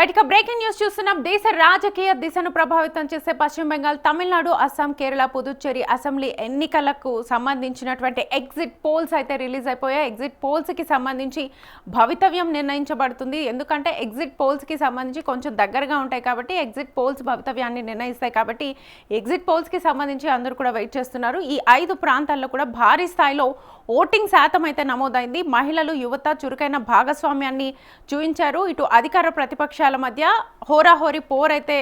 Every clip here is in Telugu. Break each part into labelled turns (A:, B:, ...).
A: రైట్ ఇక బ్రేకింగ్ న్యూస్ చూస్తున్నాం. దేశ రాజకీయ దిశను ప్రభావితం చేసే పశ్చిమ బెంగాల్, తమిళనాడు, అస్సాం, కేరళ, పుదుచ్చేరి అసెంబ్లీ ఎన్నికలకు సంబంధించినటువంటి ఎగ్జిట్ పోల్స్ అయితే రిలీజ్ అయిపోయాయి. ఎగ్జిట్ పోల్స్కి సంబంధించి భవితవ్యం నిర్ణయించబడుతుంది. ఎందుకంటే ఎగ్జిట్ పోల్స్కి సంబంధించి కొంచెం దగ్గరగా ఉంటాయి కాబట్టి ఎగ్జిట్ పోల్స్ భవితవ్యాన్ని నిర్ణయిస్తాయి. కాబట్టి ఎగ్జిట్ పోల్స్కి సంబంధించి అందరూ కూడా వెయిట్ చేస్తున్నారు. ఈ 5 ప్రాంతాల్లో కూడా భారీ స్థాయిలో ఓటింగ్ శాతం అయితే నమోదైంది. మహిళలు, యువత చురుకైన భాగస్వామ్యాన్ని చూపించారు. ఇటు అధికార ప్రతిపక్షాల మధ్య హోరాహోరీ పోరైతే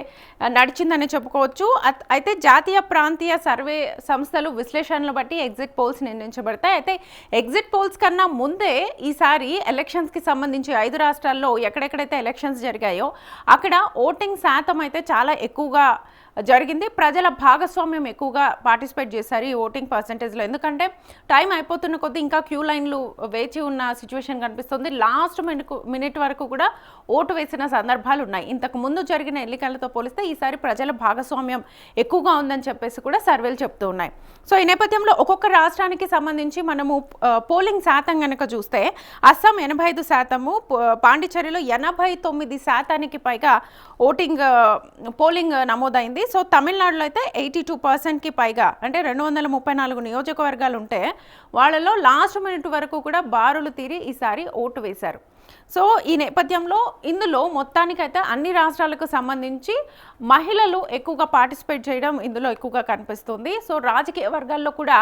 A: నడిచిందని చెప్పుకోవచ్చు. అయితే జాతీయ ప్రాంతీయ సర్వే సంస్థలు విశ్లేషణలు బట్టి ఎగ్జిట్ పోల్స్ నిర్ణయించబడతాయి. అయితే ఎగ్జిట్ పోల్స్ కన్నా ముందే ఈసారి ఎలక్షన్స్కి సంబంధించి 5 రాష్ట్రాల్లో ఎక్కడెక్కడైతే ఎలక్షన్స్ జరిగాయో అక్కడ ఓటింగ్ శాతం అయితే చాలా ఎక్కువగా జరిగింది. ప్రజల భాగస్వామ్యం ఎక్కువగా పార్టిసిపేట్ చేశారు ఈ ఓటింగ్ పర్సంటేజ్లో. ఎందుకంటే టైం అయిపోతున్న కొద్దీ ఇంకా క్యూ లైన్లు వేచి ఉన్న సిచ్యువేషన్ కనిపిస్తుంది. లాస్ట్ మినిట్ వరకు కూడా ఓటు వేసిన సందర్భాలు ఉన్నాయి. ఇంతకు ముందు జరిగిన ఎన్నికలతో పోలిస్తే ఈసారి ప్రజల భాగస్వామ్యం ఎక్కువగా ఉందని చెప్పేసి కూడా సర్వేలు చెప్తూ ఉన్నాయి. సో ఈ నేపథ్యంలో ఒక్కొక్క రాష్ట్రానికి సంబంధించి మనము పోలింగ్ శాతం కనుక చూస్తే అస్సాం 85%, పాండిచ్చేరిలో 89% పైగా పోలింగ్ నమోదైంది. సో తమిళనాడులో అయితే 82%కి పైగా, అంటే 234 నియోజకవర్గాలు ఉంటే వాళ్ళలో లాస్ట్ మినిట్ వరకు కూడా బారులు తీరి ఈసారి ఓటు వేశారు. సో ఈ నేపథ్యంలో ఇందులో మొత్తానికైతే అన్ని రాష్ట్రాలకు సంబంధించి మహిళలు ఎక్కువగా పార్టిసిపేట్ చేయడం ఇందులో ఎక్కువగా కనిపిస్తుంది. సో రాజకీయ వర్గాల్లో కూడా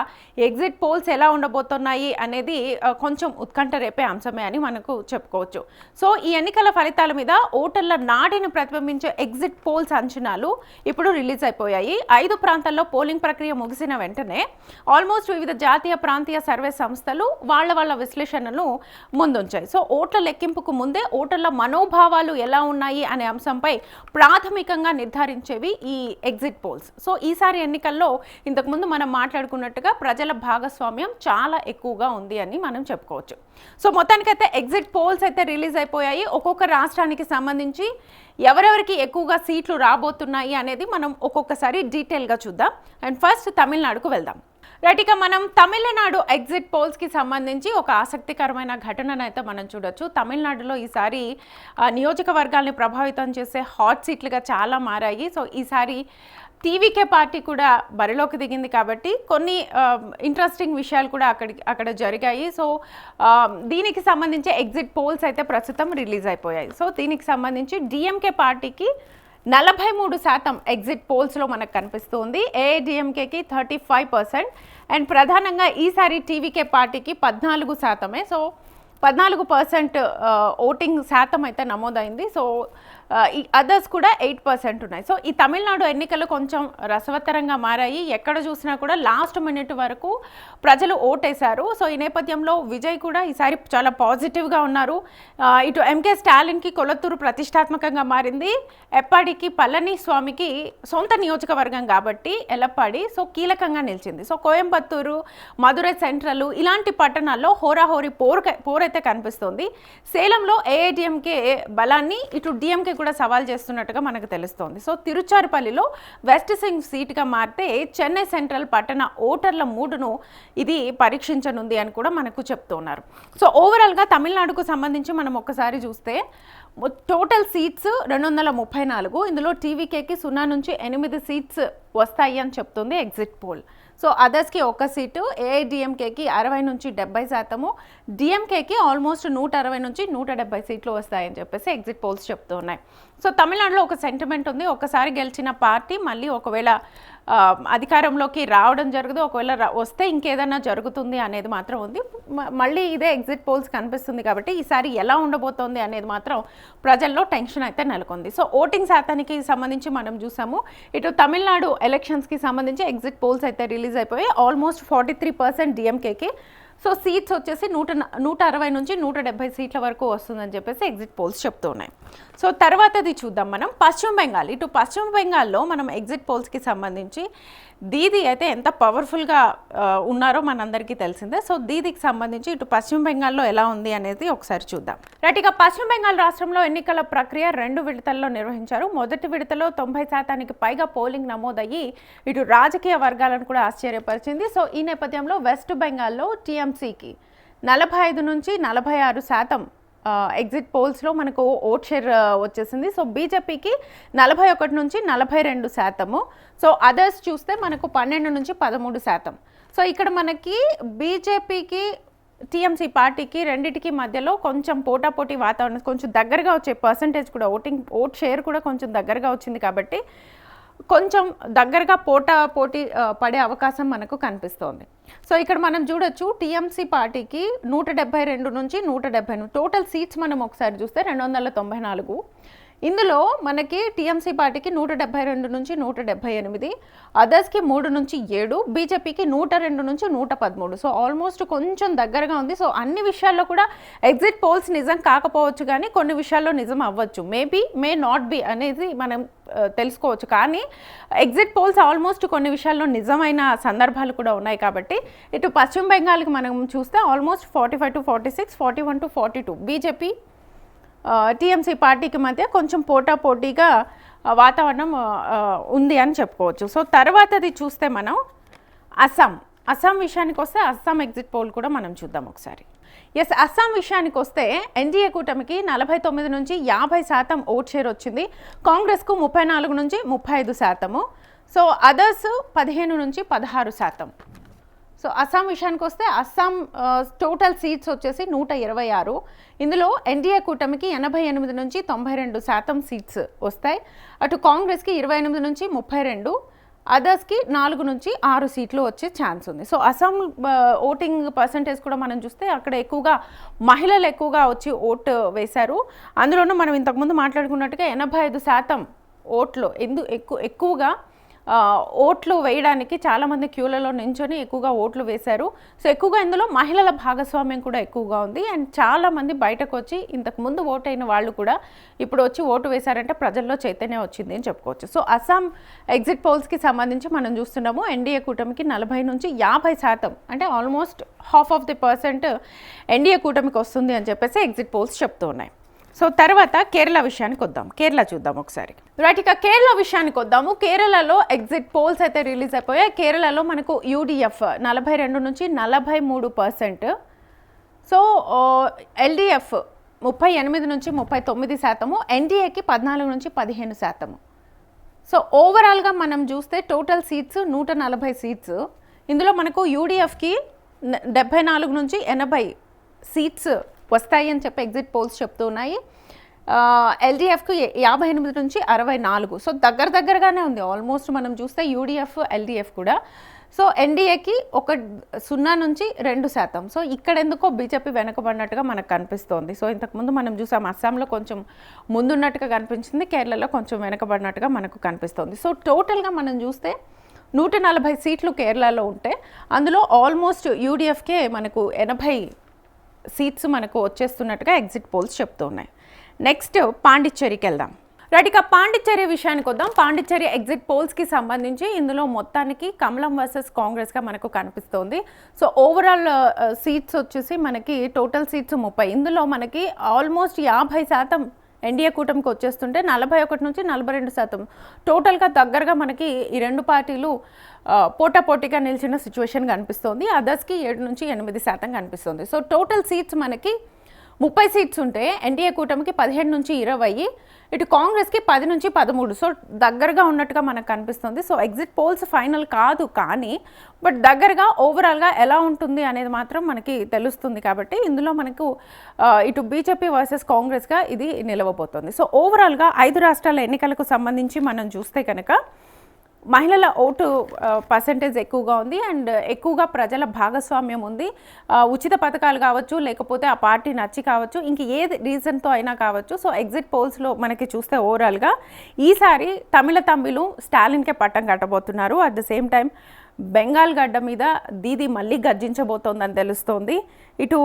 A: ఎగ్జిట్ పోల్స్ ఎలా ఉండబోతున్నాయి అనేది కొంచెం ఉత్కంఠ రేపే అంశమే అని మనకు చెప్పుకోవచ్చు. సో ఈ ఎన్నికల ఫలితాల మీద ఓటర్ల నాడిని ప్రతిబింబించే ఎగ్జిట్ పోల్స్ అంచనాలు ఇప్పుడు రిలీజ్ అయిపోయాయి. 5 ప్రాంతాల్లో పోలింగ్ ప్రక్రియ ముగిసిన వెంటనే ఆల్మోస్ట్ వివిధ జాతీయ ప్రాంతీయ సర్వే సంస్థలు వాళ్ళ విశ్లేషణను ముందుంచాయి. సో ఓట్ల లెక్కింపుకు ముందే ఓటర్ల మనోభావాలు ఎలా ఉన్నాయి అనే అంశంపై ప్రాథమికంగా నిర్ధారించేవి ఈ ఎగ్జిట్ పోల్స్. సో ఈసారి ఎన్నికల్లో ఇంతకుముందు మనం మాట్లాడుకున్నట్టుగా ప్రజల భాగస్వామ్యం చాలా ఎక్కువగా ఉంది అని మనం చెప్పుకోవచ్చు. సో మొత్తానికైతే ఎగ్జిట్ పోల్స్ అయితే రిలీజ్ అయిపోయాయి. ఒక్కొక్క రాష్ట్రానికి సంబంధించి ఎవరెవరికి ఎక్కువగా సీట్లు రాబోతున్నాయి అనేది మనం ఒక్కొక్కసారి డీటెయిల్గా చూద్దాం. అండ్ ఫస్ట్ తమిళనాడుకు వెళ్దాం. రైట్ ఇక మనం తమిళనాడు ఎగ్జిట్ పోల్స్కి సంబంధించి ఒక ఆసక్తికరమైన ఘటనను అయితే మనం చూడొచ్చు. తమిళనాడులో ఈసారి నియోజకవర్గాల్ని ప్రభావితం చేసే హాట్ సీట్లుగా చాలా మారాయి. సో ఈసారి టీవీకే పార్టీ కూడా బరిలోకి దిగింది కాబట్టి కొన్ని ఇంట్రెస్టింగ్ విషయాలు కూడా అక్కడ జరిగాయి. సో దీనికి సంబంధించి ఎగ్జిట్ పోల్స్ అయితే ప్రస్తుతం రిలీజ్ అయిపోయాయి. సో దీనికి సంబంధించి డిఎంకే పార్టీకి 43% ఎగ్జిట్ పోల్స్లో మనకు కనిపిస్తుంది. ఏఐడిఎంకేకి 35%, అండ్ ప్రధానంగా ఈసారి టీవీకే పార్టీకి 14%. సో 14% ఓటింగ్ శాతం అయితే నమోదైంది. సో ఈ అదర్స్ కూడా 8% ఉన్నాయి. సో ఈ తమిళనాడు ఎన్నికలు కొంచెం రసవత్తరంగా మారాయి. ఎక్కడ చూసినా కూడా లాస్ట్ మినిట్ వరకు ప్రజలు ఓటేశారు. సో ఈ నేపథ్యంలో విజయ్ కూడా ఈసారి చాలా పాజిటివ్గా ఉన్నారు. ఇటు ఎంకే స్టాలిన్కి కొలత్తూరు ప్రతిష్టాత్మకంగా మారింది. ఎప్పాడికి పళనిస్వామికి సొంత నియోజకవర్గం కాబట్టి ఎలప్పాడి సో కీలకంగా నిలిచింది. సో కోయంబత్తూరు, మదురై సెంట్రల్ ఇలాంటి పట్టణాల్లో హోరాహోరీ పోరైతే కనిపిస్తుంది. సేలంలో ఏఐడిఎంకే బలాన్ని ఇటు డిఎంకే కూడా సవాల్ చేస్తున్నట్టుగా మనకు తెలుస్తోంది. సో తిరుచారుపల్లిలో వెస్ట్ సింగ్ సీట్గా మారితే చెన్నై సెంట్రల్ పట్టణ ఓటర్ల మూడును ఇది పరీక్షించనుంది అని కూడా మనకు చెప్తున్నారు. సో ఓవరాల్గా తమిళనాడుకు సంబంధించి మనం ఒక్కసారి చూస్తే టోటల్ సీట్స్ 234. ఇందులో టీవీకేకి 0 నుంచి 8 సీట్స్ వస్తాయి అని చెప్తుంది ఎగ్జిట్ పోల్. సో అదర్స్కి 1 సీటు, ఏఐడిఎంకేకి 60 నుంచి 70%, డిఎంకేకి ఆల్మోస్ట్ 160 నుంచి 170 సీట్లు వస్తాయని చెప్పేసి ఎగ్జిట్ పోల్స్ చెప్తూ ఉన్నాయి. సో తమిళనాడులో ఒక సెంటిమెంట్ ఉంది. ఒకసారి గెలిచిన పార్టీ మళ్ళీ ఒకవేళ అధికారంలోకి రావడం జరగదు, ఒకవేళ వస్తే ఇంకేదైనా జరుగుతుంది అనేది మాత్రం ఉంది. మళ్ళీ ఇదే ఎగ్జిట్ పోల్స్ కనిపిస్తుంది కాబట్టి ఈసారి ఎలా ఉండబోతోంది అనేది మాత్రం ప్రజల్లో టెన్షన్ అయితే నెలకొంది. సో ఓటింగ్ శాతానికి సంబంధించి మనం చూసాము. ఇటు తమిళనాడు ఎలక్షన్స్కి సంబంధించి ఎగ్జిట్ పోల్స్ అయితే రిలీజ్ అయిపోయి ఆల్మోస్ట్ 43% డిఎంకేకి. సో సీట్స్ వచ్చేసి 160 నుంచి 170 సీట్ల వరకు వస్తుందని చెప్పేసి ఎగ్జిట్ పోల్స్ చెప్తూ ఉన్నాయి. సో తర్వాతది చూద్దాం మనం పశ్చిమ బెంగాల్. ఇటు పశ్చిమ బెంగాల్లో మనం ఎగ్జిట్ పోల్స్కి సంబంధించి దీదీ అయితే ఎంత పవర్ఫుల్గా ఉన్నారో మనందరికీ తెలిసిందే. సో దీదీకి సంబంధించి ఇటు పశ్చిమ బెంగాల్లో ఎలా ఉంది అనేది ఒకసారి చూద్దాం. రైట్ ఇక పశ్చిమ బెంగాల్ రాష్ట్రంలో ఎన్నికల ప్రక్రియ 2 విడతల్లో నిర్వహించారు. మొదటి విడతలో 90% పైగా పోలింగ్ నమోదయ్యి ఇటు రాజకీయ వర్గాలను కూడా ఆశ్చర్యపరిచింది. సో ఈ నేపథ్యంలో వెస్ట్ బెంగాల్లో టీఎంసీకి 45 నుంచి 46% ఎగ్జిట్ పోల్స్లో మనకు ఓట్ షేర్ వచ్చేసింది. సో బీజేపీకి 41 నుంచి 42%. సో అదర్స్ చూస్తే మనకు 12 నుంచి 13%. సో ఇక్కడ మనకి బీజేపీకి టీఎంసీ పార్టీకి రెండింటికి మధ్యలో కొంచెం పోటాపోటీ వాతావరణం, కొంచెం దగ్గరగా వచ్చే పర్సంటేజ్ కూడా ఓట్ షేర్ కూడా కొంచెం దగ్గరగా వచ్చింది కాబట్టి కొంచెం దగ్గరగా పోటీ పడే అవకాశం మనకు కనిపిస్తోంది. సో ఇక్కడ మనం చూడొచ్చు టీఎంసీ పార్టీకి 172 నుంచి 178 టోటల్ సీట్స్ మనం ఒకసారి చూస్తే 294. ఇందులో మనకి టీఎంసీ పార్టీకి 172 నుంచి 178, అదర్స్కి 3 నుంచి 7, బీజేపీకి 102 నుంచి 113. సో ఆల్మోస్ట్ కొంచెం దగ్గరగా ఉంది. సో అన్ని విషయాల్లో కూడా ఎగ్జిట్ పోల్స్ నిజం కాకపోవచ్చు, కానీ కొన్ని విషయాల్లో నిజం అవ్వచ్చు. మే నాట్ బి అనేది మనం తెలుసుకోవచ్చు. కానీ ఎగ్జిట్ పోల్స్ ఆల్మోస్ట్ కొన్ని విషయాల్లో నిజమైన సందర్భాలు కూడా ఉన్నాయి. కాబట్టి ఇటు పశ్చిమ బెంగాల్కి మనం చూస్తే almost 45 to 46, 41 to 42 BJP TMC పార్టీకి మధ్య కొంచెం పోటాపోటీగా వాతావరణం ఉంది అని చెప్పుకోవచ్చు. సో తర్వాతది చూస్తే మనం అస్సాం విషయానికి వస్తే అస్సాం ఎగ్జిట్ పోల్ కూడా మనం చూద్దాం ఒకసారి. అస్సాం విషయానికి వస్తే ఎన్డీఏ కూటమికి 49 నుంచి 50% ఓట్ షేర్ వచ్చింది. కాంగ్రెస్కు 34 నుంచి 35%. సో అదర్స్ 15 నుంచి 16%. సో అస్సాం విషయానికి వస్తే అస్సాం టోటల్ సీట్స్ వచ్చేసి 126. ఇందులో ఎన్డీఏ కూటమికి 88 నుంచి 92% సీట్స్ వస్తాయి. అటు కాంగ్రెస్కి 28 నుంచి 32, అదర్స్కి 4 నుంచి 6 సీట్లు వచ్చే ఛాన్స్ ఉంది. సో అస్సాం ఓటింగ్ పర్సంటేజ్ కూడా మనం చూస్తే అక్కడ ఎక్కువగా మహిళలు ఎక్కువగా వచ్చి ఓటు వేశారు. అందులోనూ మనం ఇంతకుముందు మాట్లాడుకున్నట్టుగా 85% ఓట్లు ఎక్కువగా ఓట్లు వేయడానికి చాలామంది క్యూలలో నించొని ఎక్కువగా ఓట్లు వేశారు. సో ఎక్కువగా ఇందులో మహిళల భాగస్వామ్యం కూడా ఎక్కువగా ఉంది. అండ్ చాలామంది బయటకు వచ్చి ఇంతకుముందు ఓటైన వాళ్ళు కూడా ఇప్పుడు వచ్చి ఓటు వేశారంటే ప్రజల్లో చైతన్యం వచ్చింది అని చెప్పుకోవచ్చు. సో అస్సాం ఎగ్జిట్ పోల్స్కి సంబంధించి మనం చూస్తున్నాము ఎన్డీఏ కూటమికి 40 నుంచి 50%, అంటే ఆల్మోస్ట్ 50% ఎన్డీఏ కూటమికి వస్తుంది అని చెప్పేసి ఎగ్జిట్ పోల్స్ చెప్తూ ఉన్నాయి. సో తర్వాత కేరళ విషయానికి వద్దాం. కేరళ చూద్దాం ఒకసారి. రైట్, ఇక కేరళ విషయానికి వద్దాము. కేరళలో ఎగ్జిట్ పోల్స్ అయితే రిలీజ్ అయిపోయాయి. కేరళలో మనకు యూడిఎఫ్ 42 నుంచి 43%. సో ఎల్డిఎఫ్ 38 నుంచి 39%, ఎన్డీఏకి 14 నుంచి 15%. సో ఓవరాల్గా మనం చూస్తే టోటల్ సీట్స్ 140 సీట్స్. ఇందులో మనకు యూడిఎఫ్కి 74 నుంచి 80 సీట్స్ వస్తాయి అని చెప్పి ఎగ్జిట్ పోల్స్ చెప్తూ ఉన్నాయి. ఎల్డీఎఫ్కు 58 నుంచి 64. సో దగ్గరగానే ఉంది ఆల్మోస్ట్ మనం చూస్తే యూడిఎఫ్ ఎల్డీఎఫ్ కూడా. సో ఎన్డీఏకి 0 నుంచి 2%. సో ఇక్కడ ఎందుకో బీజేపీ వెనకబడినట్టుగా మనకు కనిపిస్తోంది. సో ఇంతకుముందు మనం చూసాం అస్సాంలో కొంచెం ముందున్నట్టుగా కనిపించింది, కేరళలో కొంచెం వెనకబడినట్టుగా మనకు కనిపిస్తోంది. సో టోటల్గా మనం చూస్తే 140 సీట్లు కేరళలో ఉంటే అందులో ఆల్మోస్ట్ యూడిఎఫ్కే మనకు 80 సీట్స్ మనకు వచ్చేస్తున్నట్టుగా ఎగ్జిట్ పోల్స్ చెప్తూ ఉన్నాయి. నెక్స్ట్ పాండిచ్చేరికి వెళ్దాం. రైట్, ఇక పాండిచ్చేరి విషయానికి వద్దాం. పాండిచ్చేరి ఎగ్జిట్ పోల్స్కి సంబంధించి ఇందులో మొత్తానికి కమలం వర్సెస్ కాంగ్రెస్గా మనకు కనిపిస్తోంది. సో ఓవరాల్ సీట్స్ వచ్చేసి మనకి టోటల్ సీట్స్ 30. ఇందులో మనకి ఆల్మోస్ట్ 50% ఎన్డీఏ కూటమికి వచ్చేస్తుంటే 41 నుంచి 42%. టోటల్గా దగ్గరగా మనకి ఈ రెండు పార్టీలు పోటాపోటీగా నిలిచిన సిచ్యువేషన్ కనిపిస్తోంది. అదర్స్కి 7 నుంచి 8% కనిపిస్తుంది. సో టోటల్ సీట్స్ మనకి 30 సీట్స్ ఉంటే ఎన్డీఏ కూటమికి 15 నుంచి 20, ఇటు కాంగ్రెస్కి 10 నుంచి 13. సో దగ్గరగా ఉన్నట్టుగా మనకు కనిపిస్తుంది. సో ఎగ్జిట్ పోల్స్ ఫైనల్ కాదు, కానీ బట్ దగ్గరగా ఓవరాల్గా ఎలా ఉంటుంది అనేది మాత్రం మనకి తెలుస్తుంది. కాబట్టి ఇందులో మనకు ఇటు బీజేపీ వర్సెస్ కాంగ్రెస్గా ఇది నిలవబోతోంది. సో ఓవరాల్గా 5 రాష్ట్రాల ఎన్నికలకు సంబంధించి మనం చూస్తే కనుక మహిళల ఓటు పర్సంటేజ్ ఎక్కువగా ఉంది అండ్ ఎక్కువగా ప్రజల భాగస్వామ్యం ఉంది. ఉచిత పథకాలు కావచ్చు, లేకపోతే ఆ పార్టీ నచ్చి కావచ్చు, ఇంక ఏ రీజన్తో అయినా కావచ్చు. సో ఎగ్జిట్ పోల్స్లో మనకి చూస్తే ఓవరాల్గా ఈసారి తమిళులు స్టాలిన్కే పట్టం కట్టబోతున్నారు. At the same time Bengal గడ్డ మీద దీది మళ్ళీ గర్జించబోతోందని తెలుస్తోంది. ఇటు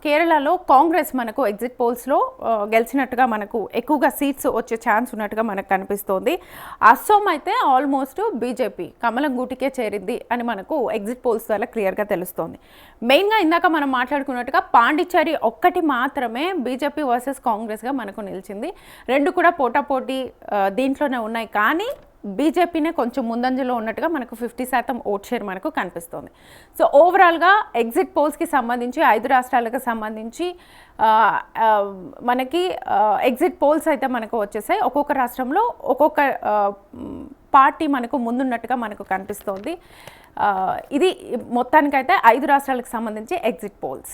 A: కేరళలో కాంగ్రెస్ మనకు ఎగ్జిట్ పోల్స్లో గెలిచినట్టుగా మనకు ఎక్కువగా సీట్స్ వచ్చే ఛాన్స్ ఉన్నట్టుగా మనకు కనిపిస్తోంది. అస్సాం అయితే ఆల్మోస్ట్ బీజేపీ కమలం గూటికే చేరింది అని మనకు ఎగ్జిట్ పోల్స్ వల్ల క్లియర్గా తెలుస్తోంది. మెయిన్గా ఇందాక మనం మాట్లాడుకున్నట్టుగా పాండిచ్చేరి ఒక్కటి మాత్రమే బీజేపీ వర్సెస్ కాంగ్రెస్గా మనకు నిలిచింది. రెండు కూడా పోటాపోటీ దీంట్లోనే ఉన్నాయి. కానీ బీజేపీనే కొంచెం ముందంజలో ఉన్నట్టుగా మనకు 50% ఓట్ షేర్ మనకు కనిపిస్తుంది. సో ఓవరాల్గా ఎగ్జిట్ పోల్స్కి సంబంధించి 5 రాష్ట్రాలకు సంబంధించి మనకి ఎగ్జిట్ పోల్స్ అయితే మనకు వచ్చేసాయి. ఒక్కొక్క రాష్ట్రంలో ఒక్కొక్క పార్టీ మనకు ముందున్నట్టుగా మనకు కనిపిస్తోంది. ఇది మొత్తానికైతే 5 రాష్ట్రాలకు సంబంధించి ఎగ్జిట్ పోల్స్.